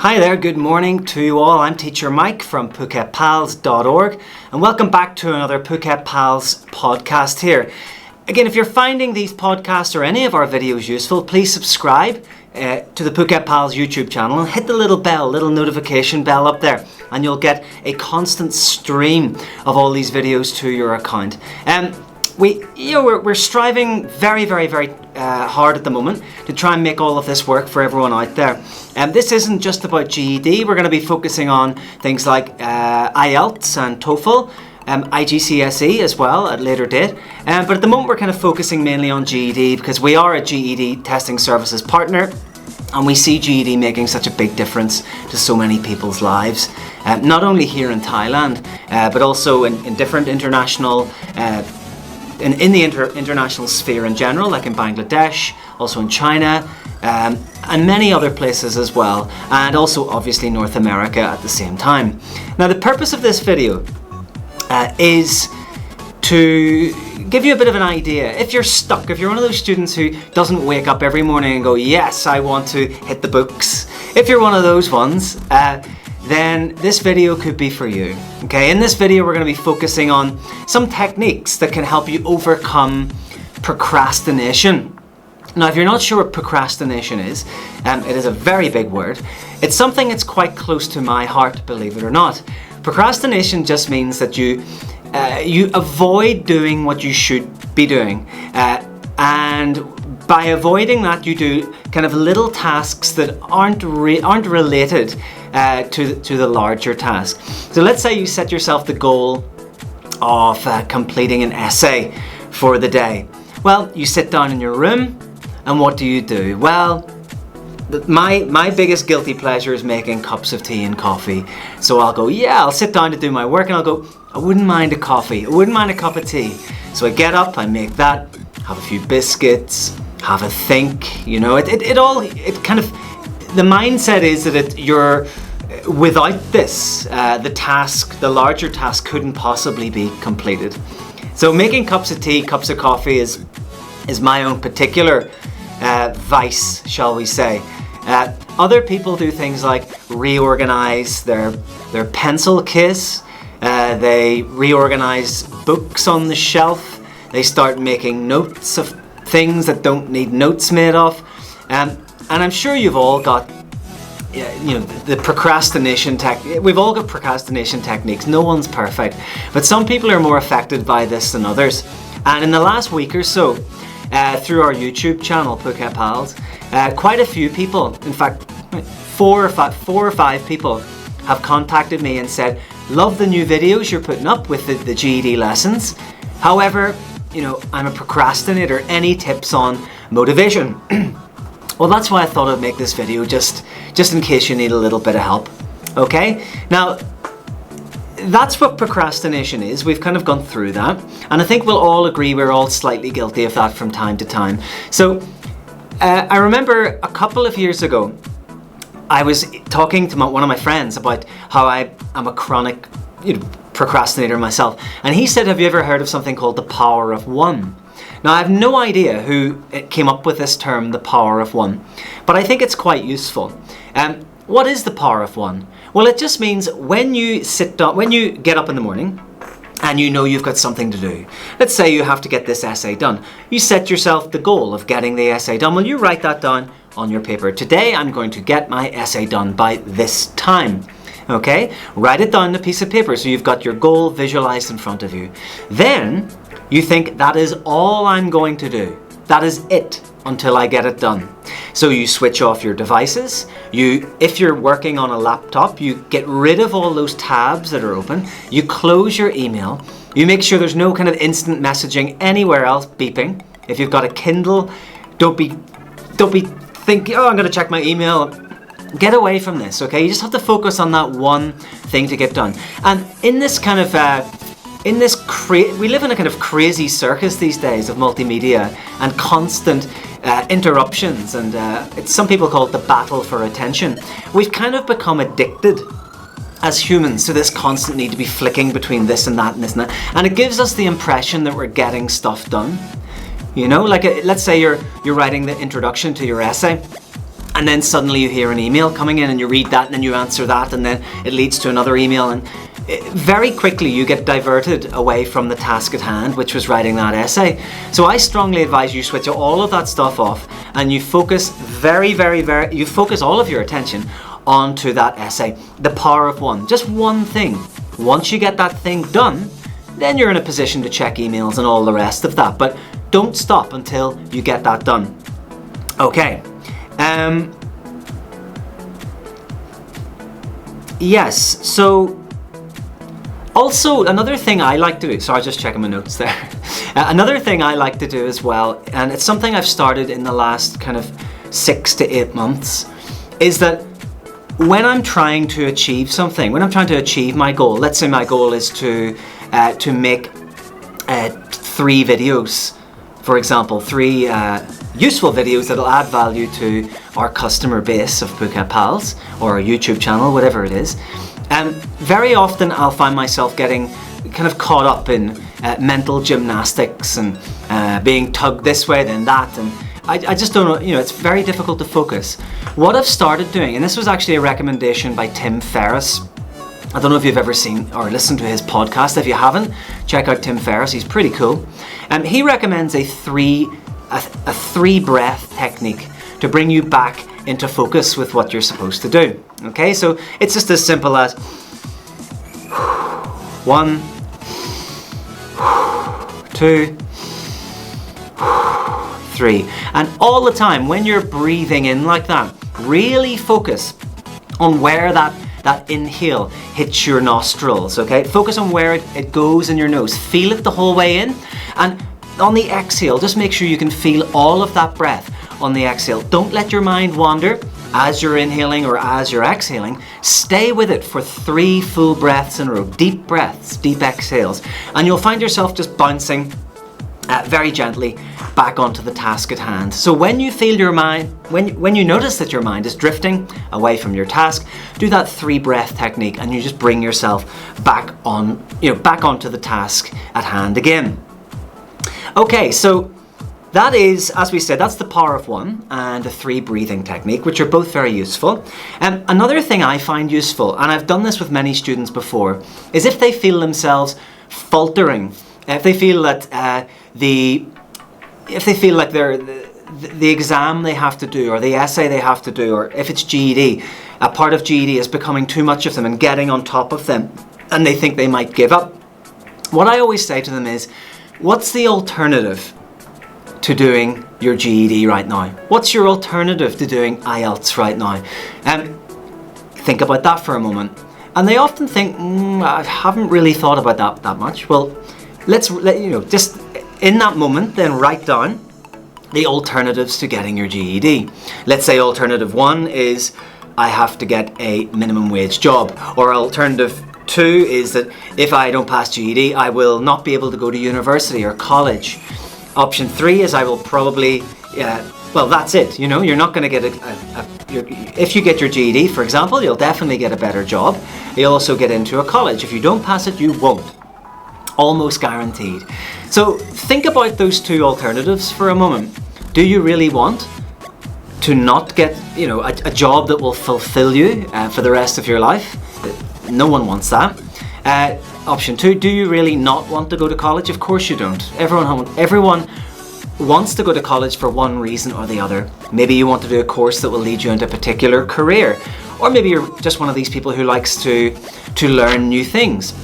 Hi there, good morning to you all. I'm Teacher Mike from PhuketPals.org and welcome back to another Phuket Pals podcast here. Again, if you're finding these podcasts or any of our videos useful, please subscribe to the Phuket Pals YouTube channel and hit the little notification bell up there, and you'll get a constant stream of all these videos to your account. We're striving very hard at the moment to try and make all of this work for everyone out there. This isn't just about GED. We're going to be focusing on things like IELTS and TOEFL, IGCSE as well at a later date. But at the moment we're kind of focusing mainly on GED because we are a GED testing services partner and we see GED making such a big difference to so many people's lives. Not only here in Thailand, but also in different international in the international sphere in general, like in Bangladesh, also in China, and many other places as well, and also obviously North America at the same time. Now the purpose of this video is to give you a bit of an idea. If you're stuck, if you're one of those students who doesn't wake up every morning and go, yes, I want to hit the books, if you're one of those ones, then this video could be for you. Okay, in this video we're going to be focusing on some techniques that can help you overcome procrastination. Now if you're not sure what procrastination is, it is a very big word. It's something that's quite close to my heart, believe it or not. Procrastination just means that you avoid doing what you should be doing, and by avoiding that you do kind of little tasks that aren't related to the larger task. So let's say you set yourself the goal of completing an essay for the day. Well, you sit down in your room and what do? Well, my biggest guilty pleasure is making cups of tea and coffee. So I'll go, I'll sit down to do my work and I'll go, I wouldn't mind a coffee, I wouldn't mind a cup of tea. So I get up, I make that, have a few biscuits, have a think, the mindset is that you're without this, the larger task couldn't possibly be completed. So making cups of tea, cups of coffee is my own particular vice, shall we say. Other people do things like reorganize their pencil case, they reorganize books on the shelf, they start making notes of things that don't need notes made of, and I'm sure you've all got the procrastination we've all got procrastination techniques. No one's perfect, but some people are more affected by this than others. And in the last week or so, through our YouTube channel Phuket Pals, quite a few people, in fact 4 or 5 people have contacted me and said, love the new videos you're putting up with the GED lessons. However, I'm a procrastinator. Any tips on motivation? Well, that's why I thought I'd make this video, just in case you need a little bit of help. Okay? Now, that's what procrastination is. We've kind of gone through that. And I think we'll all agree we're all slightly guilty of that from time to time. So, I remember a couple of years ago, I was talking to one of my friends about how I am a chronic procrastinator myself. And he said, have you ever heard of something called the power of one? Now, I have no idea who came up with this term, the power of one, but I think it's quite useful. What is the power of one? Well, it just means when you get up in the morning and you've got something to do. Let's say you have to get this essay done. You set yourself the goal of getting the essay done. Well, you write that down on your paper. Today, I'm going to get my essay done by this time. Okay? Write it down on a piece of paper so you've got your goal visualized in front of you. Then you think, that is all I'm going to do. That is it until I get it done. So you switch off your devices. If you're working on a laptop, you get rid of all those tabs that are open. You close your email. You make sure there's no kind of instant messaging anywhere else beeping. If you've got a Kindle, don't be thinking, I'm going to check my email. Get away from this, okay? You just have to focus on that one thing to get done. And in this kind of we live in a kind of crazy circus these days of multimedia and constant interruptions, and some people call it the battle for attention. We've kind of become addicted as humans to this constant need to be flicking between this and that and this and that, and it gives us the impression that we're getting stuff done. Like let's say you're writing the introduction to your essay, and then suddenly you hear an email coming in and you read that and then you answer that and then it leads to another email, and very quickly you get diverted away from the task at hand, which was writing that essay. So I strongly advise you switch all of that stuff off and you focus you focus all of your attention onto that essay. The power of one, just one thing. Once you get that thing done, then you're in a position to check emails and all the rest of that, but don't stop until you get that done. Okay. Yes, so also another thing I like to do, sorry, just checking my notes there. Another thing I like to do as well, and it's something I've started in the last kind of 6 to 8 months, is that when I'm trying to achieve something, when I'm trying to achieve my goal, let's say my goal is to make 3 videos, for example, 3 useful videos that'll add value to our customer base of Phuket Pals or our YouTube channel, whatever it is. Very often I'll find myself getting kind of caught up in mental gymnastics and being tugged this way then that, and I just don't know, it's very difficult to focus. What I've started doing, and this was actually a recommendation by Tim Ferriss. I don't know if you've ever seen or listened to his podcast. If you haven't, check out Tim Ferriss, he's pretty cool. He recommends a three breath technique to bring you back into focus with what you're supposed to do. Okay, so it's just as simple as 1, 2, 3. And all the time when you're breathing in like that, really focus on where that inhale hits your nostrils, okay? Focus on where it goes in your nose. Feel it the whole way in. And on the exhale, just make sure you can feel all of that breath on the exhale. Don't let your mind wander as you're inhaling or as you're exhaling. Stay with it for 3 full breaths in a row. Deep breaths, deep exhales. And you'll find yourself just bouncing very gently back onto the task at hand. So when you feel your mind, when you notice that your mind is drifting away from your task, do that 3 breath technique and you just bring yourself back onto the task at hand again. Okay, so that is, as we said, that's the power of one and the 3 breathing technique, which are both very useful. Another thing I find useful, and I've done this with many students before, is if they feel themselves faltering, if they feel that the exam they have to do or the essay they have to do, or if it's GED, a part of GED is becoming too much of them and getting on top of them and they think they might give up, what I always say to them is, what's the alternative to doing your GED right now? What's your alternative to doing IELTS right now? Think about that for a moment. And they often think, I haven't really thought about that much. Well, just in that moment, then write down the alternatives to getting your GED. Let's say alternative 1 is I have to get a minimum wage job, or alternative 2 is that if I don't pass GED, I will not be able to go to university or college. Option 3 is I will probably, well, that's it. You're not going to get if you get your GED, for example, you'll definitely get a better job. You'll also get into a college. If you don't pass it, you won't. Almost guaranteed. So think about those 2 alternatives for a moment. Do you really want to not get, a job that will fulfill you for the rest of your life? No one wants that. Option 2, do you really not want to go to college? Of course you don't. Everyone wants to go to college for one reason or the other. Maybe you want to do a course that will lead you into a particular career, or maybe you're just one of these people who likes to learn new things.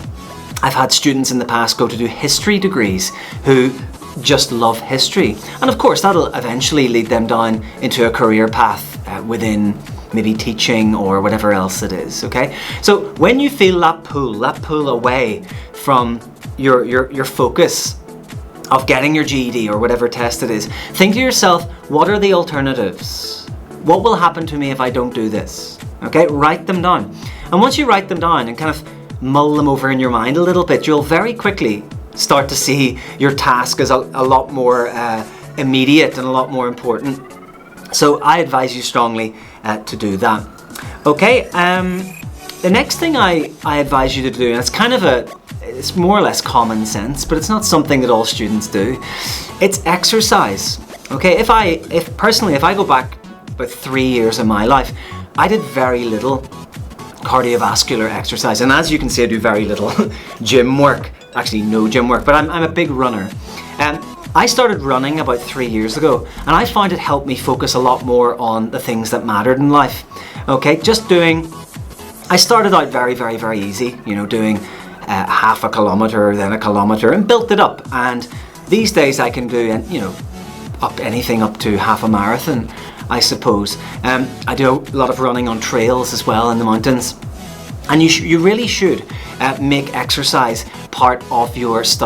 I've had students in the past go to do history degrees who just love history, and of course that'll eventually lead them down into a career path within maybe teaching or whatever else it is, okay? So when you feel that pull away from your focus of getting your GED or whatever test it is, think to yourself, what are the alternatives? What will happen to me if I don't do this? Okay, write them down. And once you write them down and kind of mull them over in your mind a little bit, you'll very quickly start to see your task as a lot more immediate and a lot more important. So I advise you strongly to do that. Okay, the next thing I advise you to do, and it's more or less common sense, but it's not something that all students do, it's exercise. Okay, if I go back about 3 years of my life, I did very little cardiovascular exercise. And as you can see, I do very little gym work. Actually, no gym work, but I'm a big runner. I started running about 3 years ago, and I found it helped me focus a lot more on the things that mattered in life. Okay, I started out very easy, you know, doing half a kilometre, then a kilometre, and built it up. And these days I can do, you know, anything up to half a marathon, I suppose. I do a lot of running on trails as well in the mountains. And you really should make exercise part of your study.